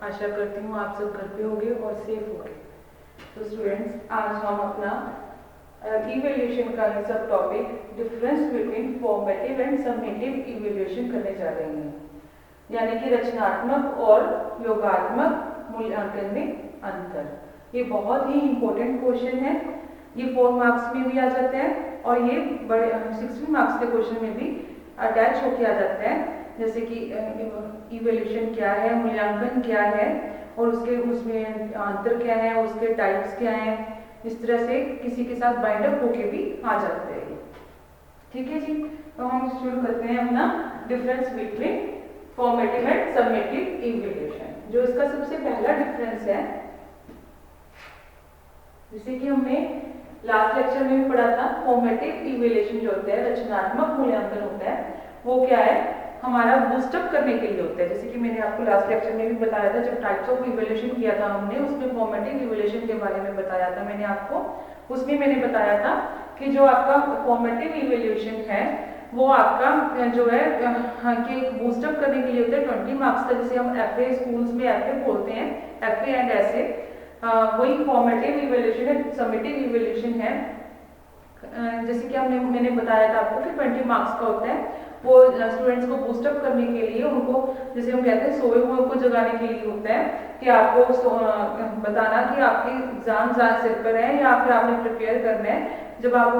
आशा करती हूँ आप सब घर पे होंगे और सेफ होंगे। तो स्टूडेंट्स, आज हम अपना इवैल्यूएशन का सब topic difference between formative and summative evaluation करने जा रहे हैं, यानी कि रचनात्मक और योगात्मक मूल्यांकन में अंतर। ये बहुत ही इम्पोर्टेंट क्वेश्चन है। ये 4 मार्क्स में भी आ जाते हैं और ये बड़े 60 मार्क्स के क्वेश्चन में भी अटैच होके आ जाते हैं, जैसे कि इवैल्यूएशन क्या है, मूल्यांकन क्या है और उसमें अंतर क्या है, उसके टाइप्स क्या हैं, इस तरह से किसी के साथ बाइंड अप होके भी आ जाते हैं। ठीक है जी, तो हम शुरू करते हैं अपना difference between formative and summative evaluation. जो इसका सबसे पहला डिफरेंस है, जैसे कि हमने लास्ट लेक्चर में भी पढ़ा था, फॉर्मेटिव इवैल्यूएशन जो होता है, रचनात्मक मूल्यांकन होता है, वो क्या है, हमारा बूस्टअप करने के लिए होता है। जैसे कि मैंने आपको लास्ट लेक्चर में भी बताया था, जब टाइप्स ऑफ इवैल्यूएशन किया था हमने, उसमें फॉर्मेटिव इवैल्यूएशन के बारे में बताया था मैंने आपको। उसमें मैंने बताया था कि जो आपका फॉर्मेटिव इवैल्यूएशन है वो आपका जो है कि बूस्टअप करने के लिए होता है 20 मार्क्स का, जिसे हम एफए स्कूल्स में एफए बोलते हैं, एफए एंड ऐसे। वही फॉर्मेटिव इवैल्यूएशन है, समेटिव इवैल्यूएशन है। जैसे कि मैंने बताया था आपको कि 20 मार्क्स का होता है, वो स्टूडेंट्स को बूस्टअप करने के लिए, उनको जैसे हम कहते हैं सोए हुए को जगाने के लिए होता है कि आपको बताना कि आपके एग्जाम सिर पर है या फिर आपने प्रिपेयर करना है। जब आप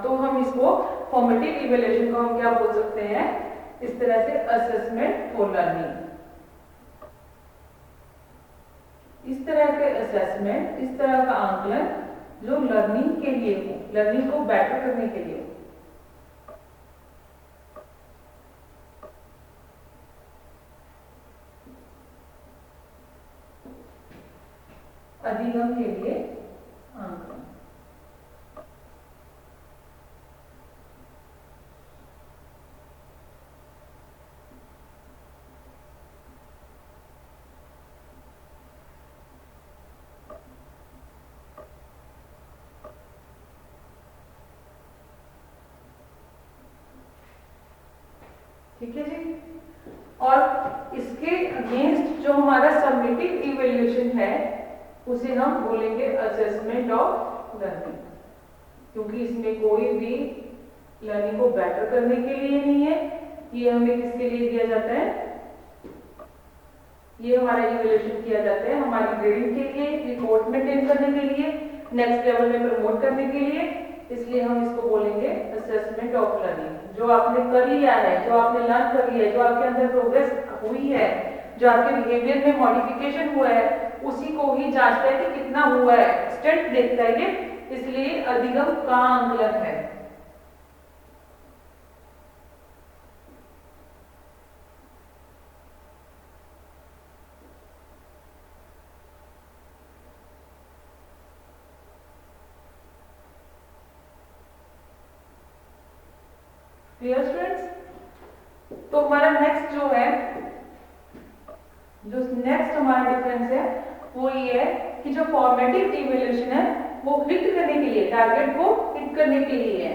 तो हम इसको फॉर्मेटिव इवैल्यूएशन को हम क्या बोल सकते हैं, इस तरह से असेसमेंट फॉर लर्निंग। इस तरह के असेसमेंट, इस तरह का आंकलन जो लर्निंग के लिए हो, लर्निंग को बेटर करने के लिए हो। अधिगम के लिए आंकलन। ठीक है जी, और इसके अगेंस्ट जो हमारा समेटिव इवैल्यूएशन है उसे हम बोलेंगे असेसमेंट ऑफ लर्निंग, क्योंकि इसमें कोई भी लर्निंग को बेटर करने के लिए नहीं है। ये हमें किसके लिए दिया जाता है, ये हमारा इवैल्यूएशन किया जाता है हमारी ग्रेडिंग के लिए, रिपोर्ट मेंटेन करने के लिए, नेक्स्ट लेवल में प्रमोट करने के लिए। इसलिए हम इसको बोलेंगे असेसमेंट ऑफ लर्निंग। जो आपने कर लिया है, जो आपने लर्न कर लिया है, जो आपके अंदर प्रोग्रेस हुई है, जो आपके बिहेवियर में मॉडिफिकेशन हुआ है, उसी को ही जांचता है कि कितना हुआ है, एक्सटेंट देखता है ये, इसलिए अधिगम का आंकलन है। Clear students? तो हमारा नेक्स्ट जो है, जो नेक्स्ट हमारा डिफरेंस है वो ये है कि जो फॉर्मेटिव इवैल्यूएशन है वो हिट करने के लिए, टारगेट को हिट करने के लिए है।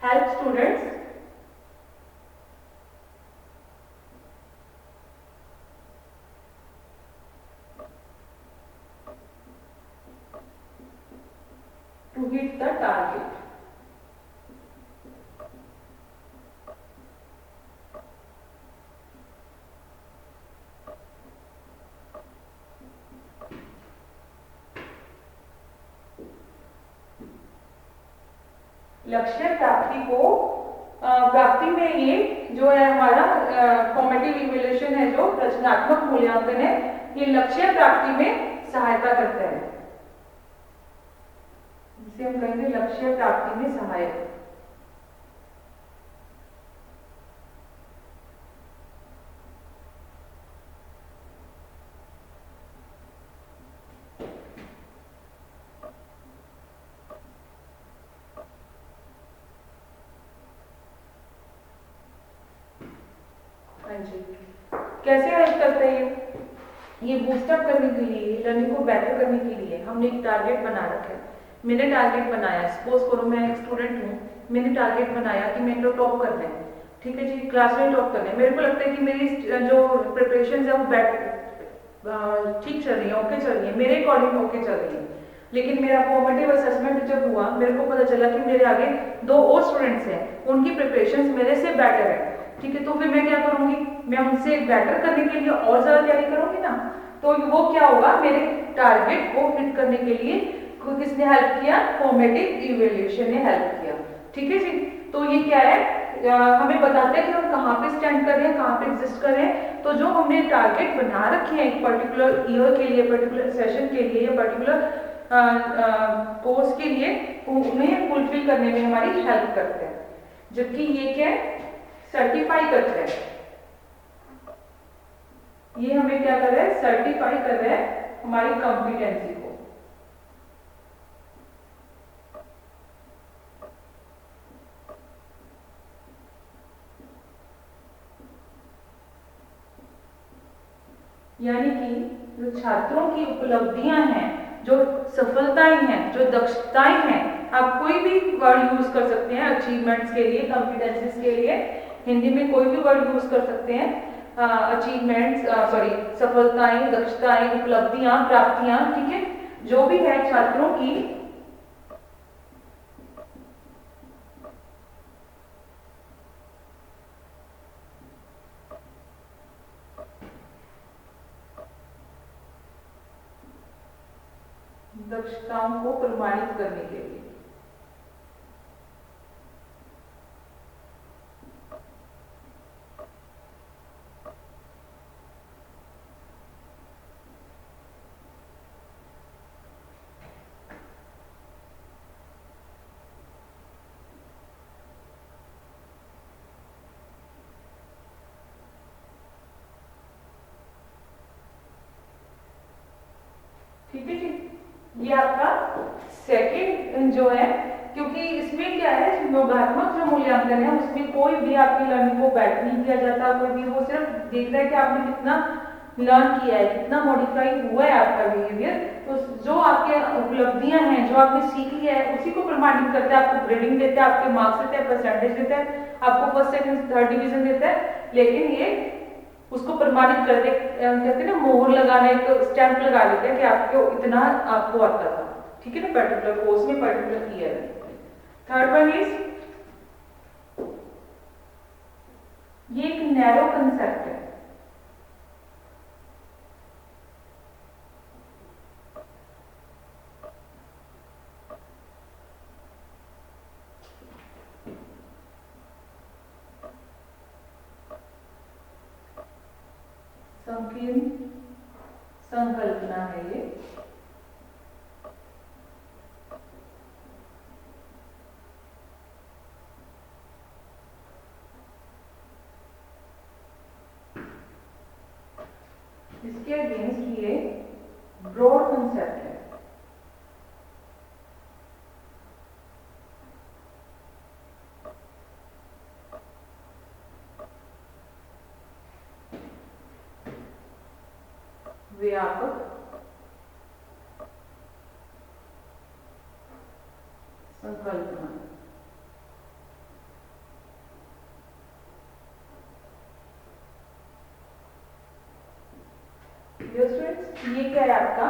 Help students to hit the target. लक्ष्य प्राप्ति में ये जो है हमारा फॉर्मेटिव इवैल्यूएशन है, जो रचनात्मक मूल्यांकन है, ये लक्ष्य प्राप्ति में सहायता करता है, जिसे हम कहेंगे लक्ष्य प्राप्ति में सहायक। कैसे हेल्प करता है ये बूस्टअप करने के लिए, लर्निंग को बेटर करने के लिए हमने एक टारगेट बना रखा है। मैंने टारगेट बनाया, सपोज करो मैं एक स्टूडेंट हूँ, मैंने टारगेट बनाया कि मैं तो टॉप करना है, ठीक है जी, क्लास में टॉप करना है। मेरे को लगता है कि मेरी जो प्रिपरेशन है वो ठीक चल रही है, ओके चल रही है, मेरे अकॉर्डिंग ओके चल रही है। लेकिन मेरा फॉर्मेटिव असेसमेंट जब हुआ, मेरे को पता चला कि मेरे आगे 2 और स्टूडेंट्स हैं, उनकी प्रिपरेशन मेरे से बेटर है। ठीक है, तो फिर मैं क्या करूंगी, मैं उनसे बेटर करने के लिए और ज्यादा तैयारी करूंगी ना, तो वो क्या होगा, मेरे टारगेट को हिट करने के लिए किसने हेल्प किया, फॉर्मेटिव इवैल्यूएशन ने हेल्प किया। ठीक है जी, तो ये क्या है, हमें बताते हैं कि हम कहाँ पे स्टैंड कर रहे हैं, कहाँ पे एग्जिस्ट कर रहे हैं। तो जो हमने टारगेट बना रखे हैं एक पर्टिकुलर ईयर के लिए, पर्टिकुलर सेशन के लिए या पर्टिकुलर कोर्स के लिए, उन्हें फुलफिल करने में हमारी हेल्प करते हैं। जबकि ये क्या है, सर्टिफाई करते हैं, ये हमें क्या कर रहा है, सर्टिफाई कर रहा है हमारी कॉम्पिटेंसी को। यानी कि जो छात्रों की उपलब्धियां हैं, जो सफलताएं हैं, जो दक्षताएं हैं, आप कोई भी वर्ड यूज कर सकते हैं अचीवमेंट्स के लिए, कॉम्पिटेंसीज के लिए, हिंदी में कोई भी वर्ड यूज कर सकते हैं, अचीवमेंट्स, सॉरी, सफलताएं, दक्षताएं, उपलब्धियां, प्राप्तियां, ठीक है, जो भी है छात्रों की दक्षताओं को प्रमाणित करने के लिए। ठीक है जी, ये आपका सेकंड जो है, क्योंकि इसमें क्या है, योगात्मक जो मूल्यांकन है उसमें कोई भी आपकी लर्निंग को बैठ नहीं किया जाता, कोई भी वो सिर्फ देख रहा है कि आपने कितना लर्न किया है, कितना मॉडिफाई हुआ है आपका बिहेवियर। तो जो आपके उपलब्धियां हैं, जो आपने सीख लिया है, उसी को प्रमाणित करते हैं, आपको ग्रेडिंग देते हैं, आपके मार्क्स देते हैं, परसेंटेज देते हैं, आपको फर्स्ट सेकंड थर्ड डिवीजन देता है। लेकिन ये उसको प्रमाणित करते, कहते हैं ना, मोहर लगाना, एक स्टैंप लगा देते हैं कि आपको इतना आपको आता था। ठीक है ना, पर्टिकुलर कोर्स में, पर्टिकुलर ईयर में। थर्ड वन इज, ये एक नैरो कंसेप्ट है। संकीर्ण संकल्पना है ये। इसके अगेंस्ट ये ब्रॉड कंसेप्ट है। व्यापक संकल्पना। ये क्या है आपका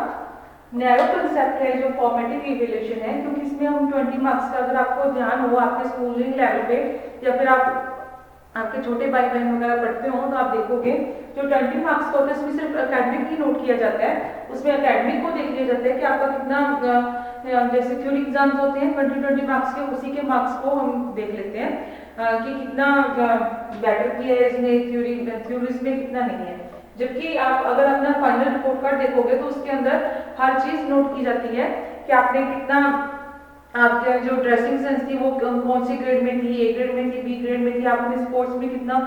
नैरो कंसेप्ट है, जो फॉर्मेटिव इवैल्यूएशन है, क्योंकि इसमें हम 20 मार्क्स का, अगर आपको ध्यान हो आपके स्कूलिंग लेवल पे या फिर आप आपके छोटे भाई बहन वगैरह पढ़ते हो, तो आप देखोगे जो 20 मार्क्स का होता है उसमें सिर्फ एकेडमिक ही नोट किया जाता है। उसमें एकेडमिक को देख लिया जाता है कि आपका कितना, जैसे थ्योरी एग्जाम्स होते हैं 20 मार्क्स के, उसी के मार्क्स को हम देख लेते हैं कि कितना बेटर किया है इसने, थ्योरीज में कितना नहीं है। जबकि आप अगर अपना फाइनल रिपोर्ट कार्ड देखोगे तो उसके अंदर हर चीज नोट की जाती है कि आपने कितना, आपके जो ड्रेसिंग सेंस थी वो कौन सी ग्रेड में थी, ए ग्रेड में थी, बी ग्रेड में थी, आपने स्पोर्ट्स में कितना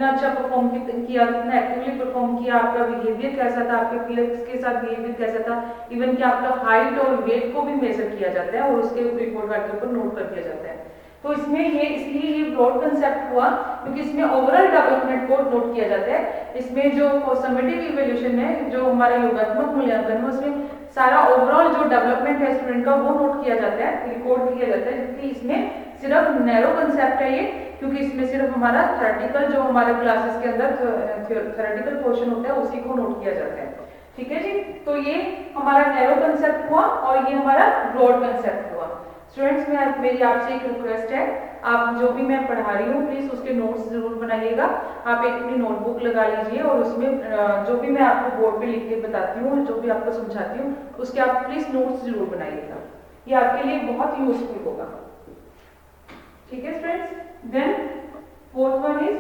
अच्छा परफॉर्म किया, कितना एक्टिवली परफॉर्म किया, आपका बिहेवियर कैसा था, आपके पीयर्स के साथ बिहेवियर कैसा था, इवन कि आपका हाइट और वेट को भी मेजर किया जाता है और उसके रिपोर्ट कार्ड के ऊपर नोट कर दिया जाता है। तो इसमें ये इसलिए ये ब्रॉड कंसेप्ट हुआ क्योंकि इसमें ओवरऑल डेवलपमेंट को नोट किया जाता है। इसमें जो समेटिव इवैल्यूएशन है, जो हमारा योगात्मक मूल्यांकन है, उसमें सारा ओवरऑल जो डेवलपमेंट है स्टूडेंट का वो नोट किया जाता है, रिकॉर्ड किया जाता है। जबकि इसमें सिर्फ नैरो कंसेप्ट है ये, क्योंकि इसमें सिर्फ हमारा थ्योरेटिकल जो हमारे क्लासेस के अंदर थ्योरेटिकल पोर्शन होता है उसी को नोट किया जाता है। ठीक है जी, तो ये हमारा नैरो कंसेप्ट हुआ और ये हमारा ब्रॉड कंसेप्ट हुआ। स्टूडेंट्स मेरी आपसे एक रिक्वेस्ट है, आप जो भी मैं पढ़ा रही हूँ प्लीज उसके नोट्स जरूर बनाइएगा। आप एक अपनी नोटबुक लगा लीजिए और उसमें जो भी मैं आपको बोर्ड पे लिख के बताती हूँ, जो भी आपको समझाती हूँ, उसके आप प्लीज नोट्स जरूर बनाइएगा, ये आपके लिए बहुत यूजफुल होगा। ठीक है students, then fourth one is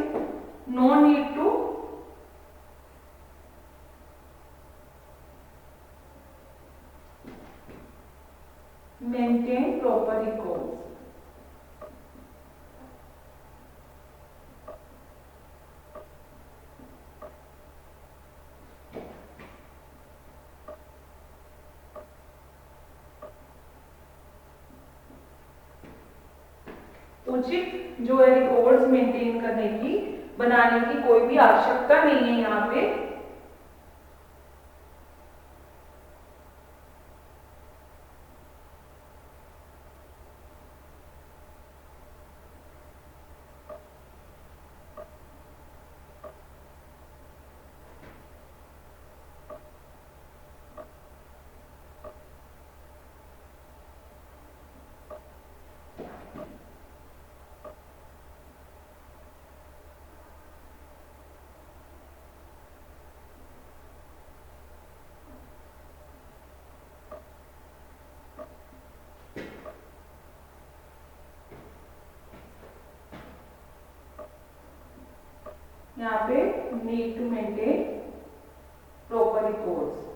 no need to maintain proper records. उचित जो है रिकॉर्ड्स मेंटेन करने की, बनाने की कोई भी आवश्यकता नहीं है यहाँ पे। यहाँ पे need to maintain proper records.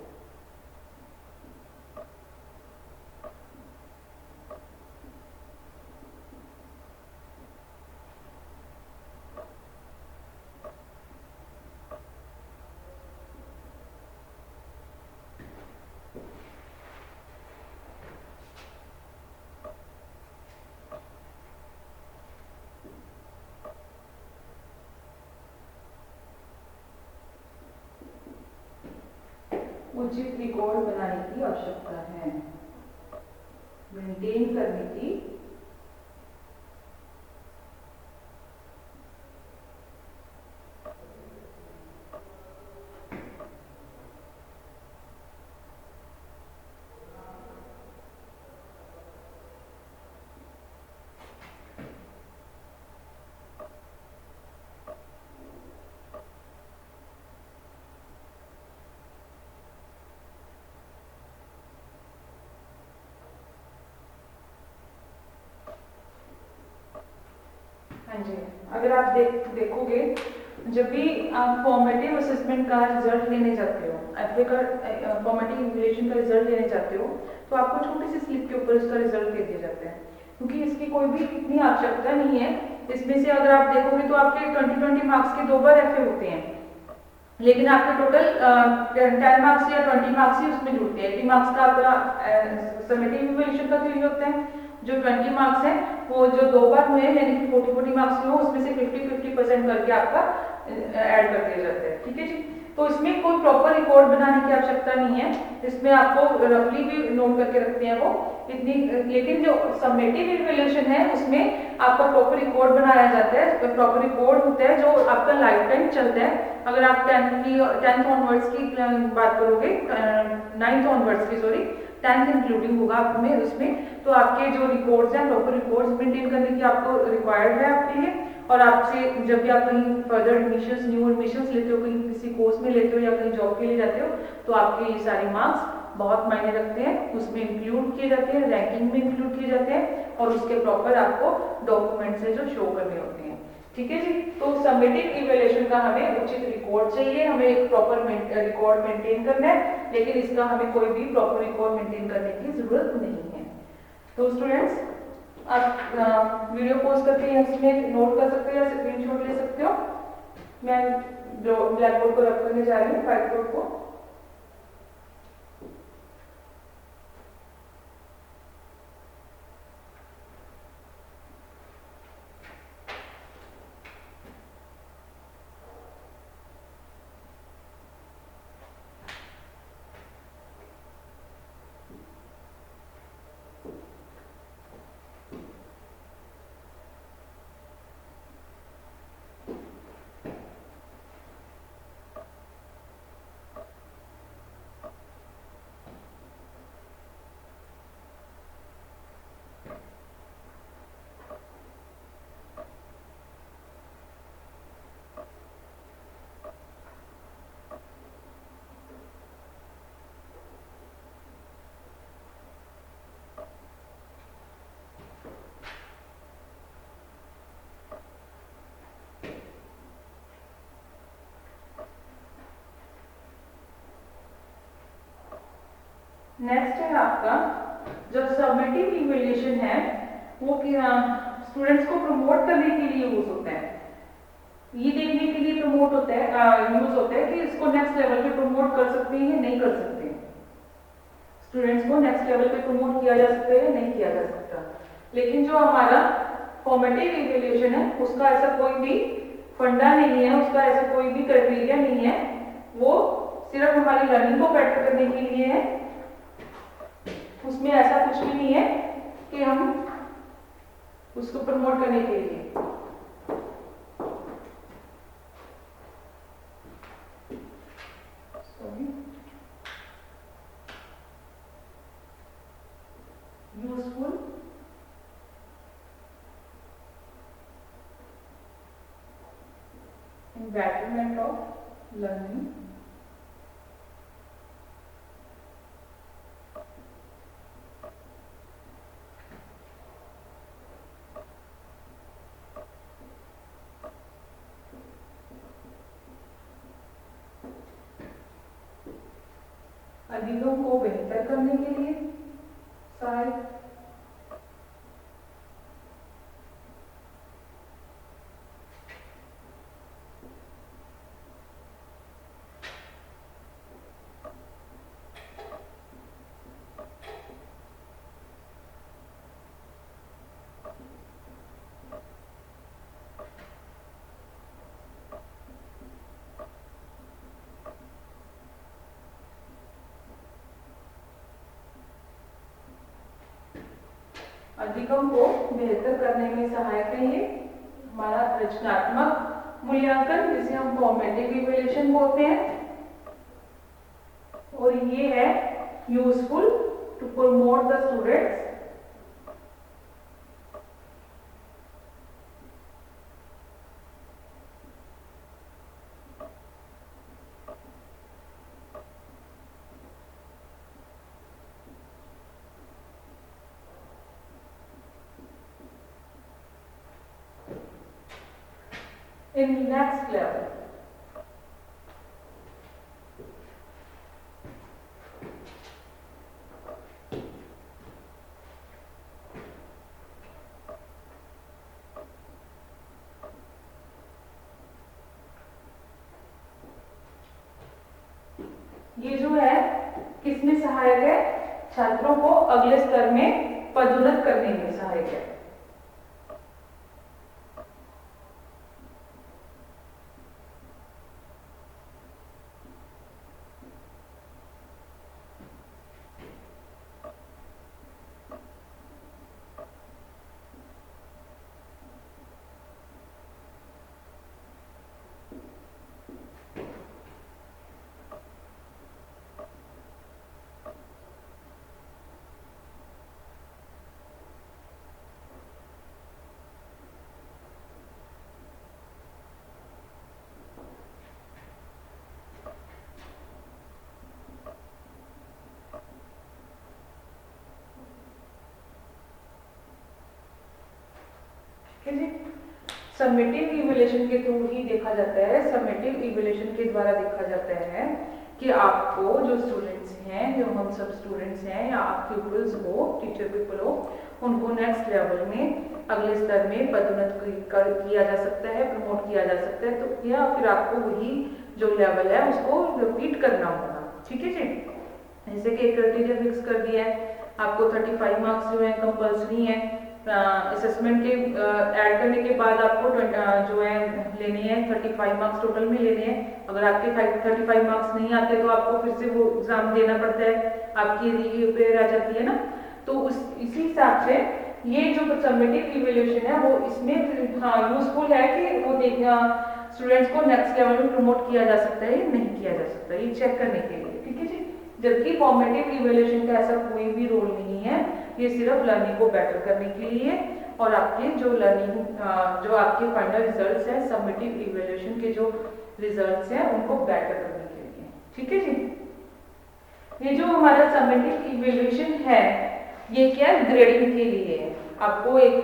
उचित रिकॉर्ड बनाने की आवश्यकता है, मेंटेन करने की हाँ जी, अगर आप देखोगे जब भी आप फॉर्मेटिव असेसमेंट का रिजल्ट लेने जाते हो, एफए का फॉर्मेटिव इवैल्यूएशन का रिजल्ट लेने जाते हो, तो आपको छोटी सी स्लिप के ऊपर इसका रिजल्ट दे दिया जाता है, क्योंकि इसकी कोई भी इतनी आवश्यकता नहीं है। इसमें से अगर आप देखोगे तो आपके 20 मार्क्स के 2 बार एफए होते हैं, लेकिन आपके टोटल 10 मार्क्स या 20 मार्क्स ही उसमें जुड़ते हैं। 80 मार्क्स का आपका समेटिव इवैल्यूएशन का थ्योरी होता है, जो 20 मार्क्स है वो जो 2 बार हुए यानी कि 40 मार्क्स में हो, उसमें से 50% करके आपका ऐड कर दिया जाता है। ठीक है जी, तो इसमें कोई प्रॉपर रिकॉर्ड बनाने की आवश्यकता नहीं है, इसमें आपको रफली भी नोट करके रखते हैं वो इतनी, लेकिन जो समेटिव इवैल्यूएशन है उसमें आपका प्रॉपर रिकॉर्ड बनाया जाता है। प्रॉपर रिकॉर्ड होता है जो आपका लाइफ टाइम चलता है। अगर आप 10th ऑनवर्ड्स की बात करोगे, 9th ऑनवर्ड्स की सॉरी 10th इंक्लूडिंग होगा आपमें उसमें, तो आपके जो रिकॉर्ड्स हैं प्रॉपर रिकॉर्ड्स मेंटेन करने की आपको रिक्वायर्ड है आपके लिए। और आपसे जब भी आप कहीं फर्दर एडमिशंस न्यू एडमिशंस लेते हो, कहीं किसी कोर्स में लेते हो या कहीं जॉब के लिए जाते हो, तो आपके ये सारे मार्क्स बहुत मायने रखते हैं, उसमें इंक्लूड किए जाते हैं, रैंकिंग में इंक्लूड किए जाते हैं और उसके प्रॉपर आपको डॉक्यूमेंट्स है जो शो करने होते हैं। ठीक है जी, तो समेटिव इवैल्यूएशन का हमें उचित रिकॉर्ड चाहिए, हमें एक प्रॉपर रिकॉर्ड मेंटेन करना है, लेकिन इसका हमें कोई भी प्रॉपर रिकॉर्ड मेंटेन करने की जरूरत नहीं है। तो स्टूडेंट्स आप वीडियो पॉज करके इसमें नोट कर सकते हो या स्क्रीनशॉट ले सकते हो। मैं जो ब्लैक बोर्ड को रब करने जा रही हूँ व्हाइट बोर्ड को। नेक्स्ट है आपका जो समेटिव इवैल्यूएशन है वो स्टूडेंट्स को प्रमोट करने के लिए यूज होता है। ये देखने के लिए प्रमोट होता है यूज होता है कि इसको नेक्स्ट लेवल पे प्रमोट कर सकते हैं या नहीं कर सकते। स्टूडेंट्स को नेक्स्ट लेवल पे प्रमोट किया जा सकता है या नहीं किया जा सकता। लेकिन जो हमारा फॉर्मेटिव इवैल्यूएशन है उसका ऐसा कोई भी फंडा नहीं है, उसका ऐसा कोई भी क्राइटेरिया नहीं है। वो सिर्फ हमारी लर्निंग को बेटर करने के लिए है। उसमें ऐसा कुछ भी नहीं है कि हम उसको प्रमोट करने के लिए। Useful in betterment of learning अधिगम को बेहतर करने के लिए सहायक। अधिगम को बेहतर करने में सहायक है ये हमारा रचनात्मक मूल्यांकन, जिसे हम फॉर्मेटिव इवैल्यूएशन बोलते हैं। और ये है useful to promote the students in next level। ये जो है किसमें सहायक है? छात्रों को अगले स्तर में पदोन्नत करने में सहायक है। समेटिव इवैल्यूएशन के थ्रू ही देखा जाता है, समेटिव इवैल्यूएशन के द्वारा देखा जाता है कि आपको जो स्टूडेंट्स हैं, जो हम सब स्टूडेंट्स हैं या आप पीपल्स हो, टीचर पीपल हो, उनको नेक्स्ट लेवल में अगले स्तर में पदोन्नत किया जा सकता है, प्रमोट किया जा सकता है। तो या फिर आपको वही जो लेवल है उसको रिपीट करना होगा। ठीक है जी। जैसे कि एक क्राइटेरिया फिक्स कर दिया है, आपको 35 मार्क्स जो है कंपल्सरी है। असेसमेंट के ऐड करने के बाद आपको जो है लेने हैं 35 मार्क्स टोटल में लेने हैं। अगर आपके 35 मार्क्स नहीं आते तो आपको फिर से वो एग्जाम देना पड़ता है, आपकी रीअपेयर आ जाती है ना। तो इसी हिसाब से ये जो समेटिव इवैल्यूएशन है वो इसमें यूजफुल है कि वो देखना स्टूडेंट्स को नेक्स्ट लेवल में प्रमोट किया जा सकता है या नहीं किया जा सकता, ये चेक करने के लिए। ठीक है जी। जबकि फॉर्मेटिव इवैल्यूएशन का ऐसा कोई भी रोल नहीं है, ये सिर्फ लर्निंग को बेटर करने के लिए और आपके जो लर्निंग जो आपके फाइनल रिजल्ट्स हैं, समेटिव इवैल्यूएशन के जो रिजल्ट्स हैं उनको बेटर करने के लिए। ठीक है जी। ये जो हमारा समेटिव इवैल्यूएशन है ये क्या है? ग्रेडिंग के लिए है, आपको एक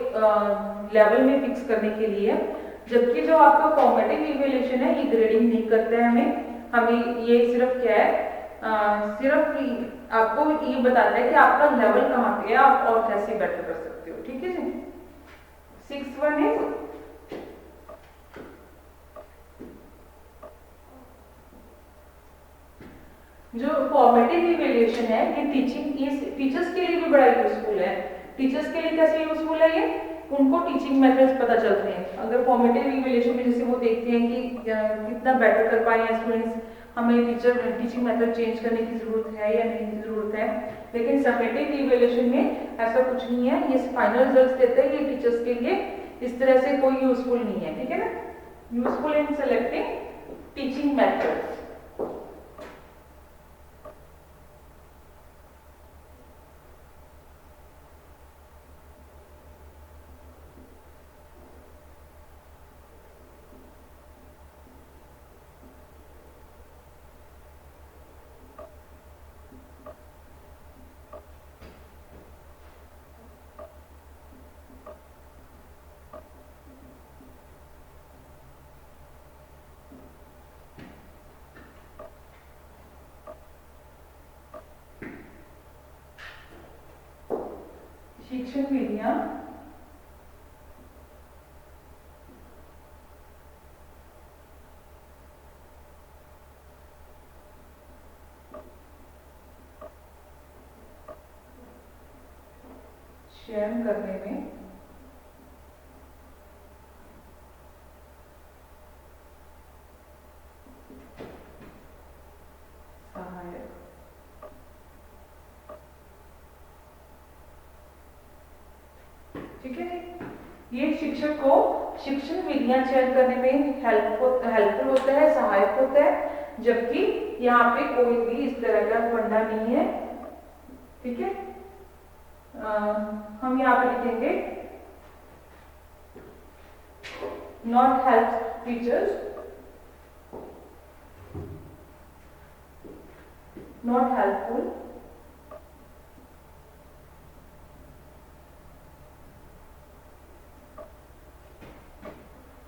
लेवल में फिक्स करने के लिए। जबकि जो आपका फॉर्मेटिव इवैल्यूएशन है ये ग्रेडिंग नहीं करता है हमें ये सिर्फ क्या है सिर्फ आपको ये बताता है कि आपका लेवल कहाँ पे है, आप और कैसे बेटर कर सकते हो। ठीक है जी। 6 1 है जो फॉर्मेटिव इवैल्यूएशन है, ये टीचर्स के लिए भी बड़ा यूजफुल है। टीचर्स के लिए कैसे यूजफुल है ये, उनको टीचिंग मेथड्स पता चलते हैं। अगर फॉर्मेटिव इवैल्यूएशन में जैसे वो देखते हैं कि कितना बेटर कर पाए हैं स्टूडेंट्स, हमें टीचिंग मेथड चेंज करने की जरूरत है या नहीं जरूरत है। लेकिन समेटिव इवैल्यूएशन में ऐसा कुछ नहीं है, ये फाइनल रिजल्ट्स देते हैं, ये टीचर्स के लिए इस तरह से कोई यूजफुल नहीं है। ठीक है ना, useful in selecting teaching methods. शिक्षण विधियां चयन करने में सहायक। ठीक है, ये शिक्षक को शिक्षण विधियां चयन करने में हेल्पफुल होता है, सहायक होता है, जबकि यहाँ पे कोई भी इस तरह का फंडा नहीं है। ठीक है, हम यहाँ पे लिखेंगे not help teachers, not helpful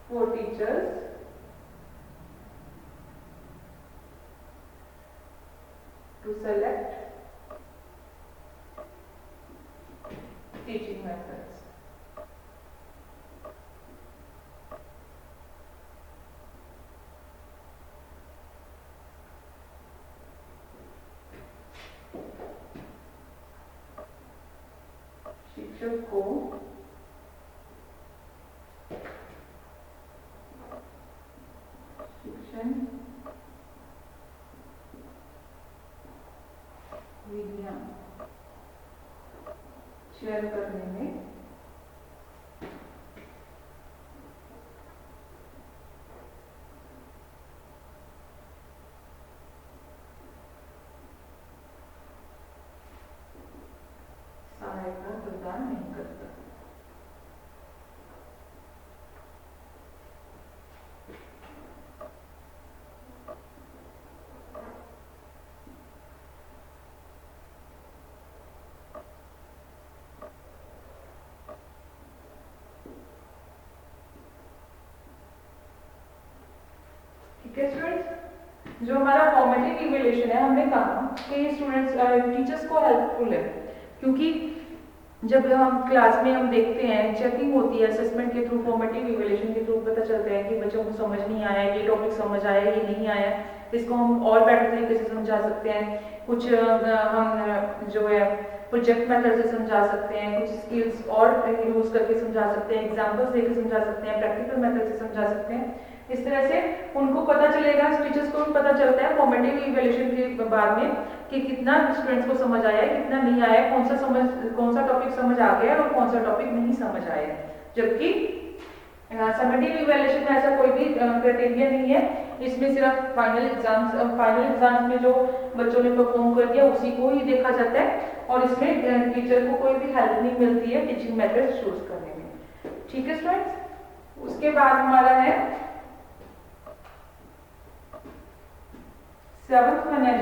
for teachers to select teaching methods. शिक्षक को विधियां चयन करने में सहायता प्रदान नहीं करता। ठीक है स्टूडेंट्स, जो हमारा फॉर्मेटिव इवैल्यूएशन है, हमने कहा कि स्टूडेंट्स टीचर्स को हेल्पफुल है, क्योंकि जब हम क्लास में हम देखते हैं, चेकिंग होती है असेसमेंट के थ्रू, फॉर्मेटिव इवैल्यूएशन के थ्रू पता चलता है कि बच्चों को समझ नहीं आया, ये टॉपिक समझ आया, ये नहीं आया, इसको हम और बेटर तरीके से समझा सकते हैं। कुछ हम जो है प्रोजेक्ट मेथड से समझा सकते हैं, कुछ स्किल्स और यूज करके समझा सकते हैं, एग्जाम्पल्स देकर समझा सकते हैं, प्रैक्टिकल मेथड से समझा सकते हैं। इस तरह से उनको पता चलेगा, टीचर्स को भी पता चलता है फॉर्मेटिव इवैल्यूएशन के बाद में कि कितना स्टूडेंट्स को समझ आया, कितना नहीं आया, कौन सा टॉपिक समझ आ गया और कौन सा टॉपिक नहीं समझ आया। जबकि समेटिव इवैल्यूएशन में ऐसा कोई भी क्राइटेरिया नहीं है, इसमें सिर्फ फाइनल एग्जाम्स में जो बच्चों ने परफॉर्म कर दिया उसी को ही देखा जाता है, और इसमें टीचर को कोई भी हेल्प नहीं मिलती है टीचिंग मेथड चूज करने में। ठीक है स्टूडेंट्स, उसके बाद हमारा है 7th वन है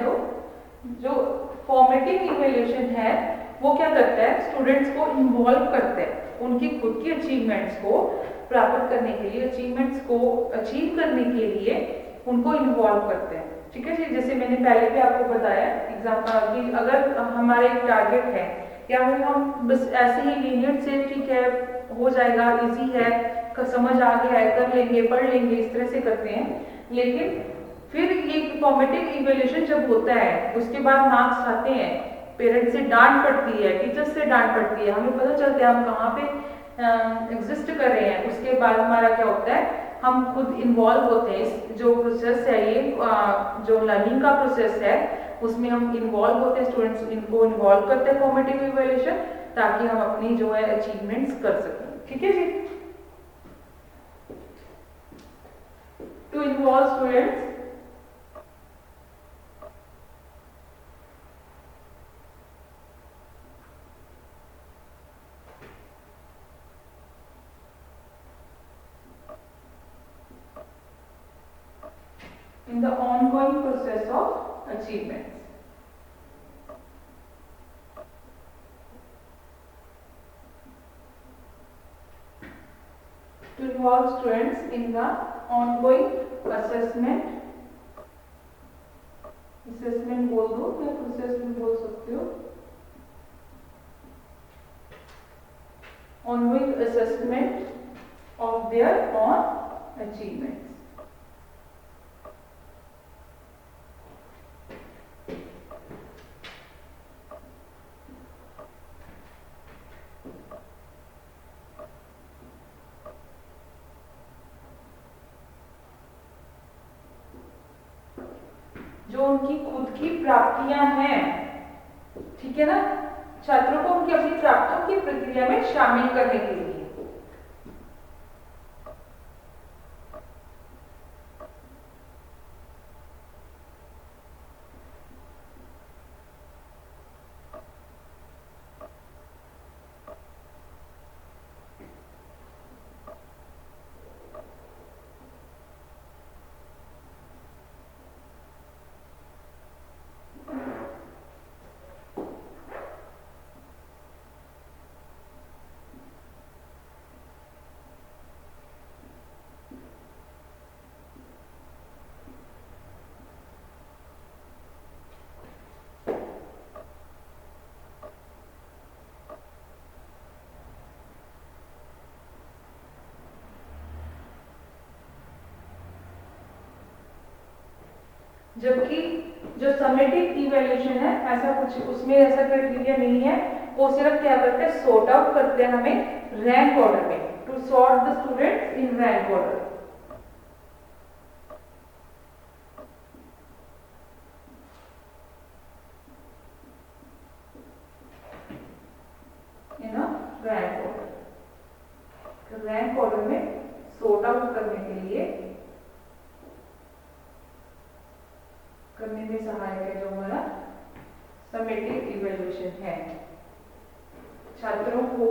जो फॉर्मेटिव इवैल्यूएशन है, वो क्या करता है, स्टूडेंट्स को इन्वॉल्व करता है, उनकी खुद की अचीवमेंट्स को प्राप्त करने के लिए, अचीवमेंट्स को अचीव करने के लिए उनको इन्वॉल्व करते हैं। ठीक है जी। जैसे मैंने पहले भी आपको बताया एग्जाम्पल कि अगर हमारा एक टारगेट है या हम बस ऐसे ही लीनियर से ठीक है हो जाएगा, इजी है, समझ आ गया है, कर लेंगे, पढ़ लेंगे, इस तरह से करते हैं। लेकिन फिर ये फॉर्मेटिव इवेल्यूएशन जब होता है उसके बाद मार्क्स आते हैं, पेरेंट्स से डांट पड़ती है, टीचर्स से डांट पड़ती है, हमें पता चलता है हम कहाँ पे एग्जिस्ट कर रहे हैं। उसके बाद हमारा क्या होता है, हम खुद इन्वॉल्व होते हैं। इस जो प्रोसेस है ये जो लर्निंग का प्रोसेस है उसमें हम इन्वॉल्व होते हैं, स्टूडेंट्स इनको इन्वॉल्व करते हैं फॉर्मेटिव इवेल्यूएशन, ताकि हम अपनी जो है अचीवमेंट्स कर सकें। ठीक है जी। To involve students in the ongoing process of achievements. To involve students in the ongoing assessment बोल दो या प्रोसेस में बोल सकते हो, ongoing assessment of their own achievements. जो उनकी खुद की प्राप्तियां हैं, ठीक है ना, छात्रों को उनकी अपनी प्राप्तियों की प्रक्रिया में शामिल करने के लिए। जबकि जो समेटिव इवैल्यूएशन है ऐसा कुछ उसमें ऐसा क्राइटेरिया नहीं है, वो सिर्फ क्या करते हैं, सॉर्ट आउट करते हैं हमें रैंक ऑर्डर में, to sort the students in rank order. Rank order, rank order में सॉर्ट आउट करने के लिए करने में सहायक है जो हमारा समेटिव इवैल्यूएशन है। छात्रों को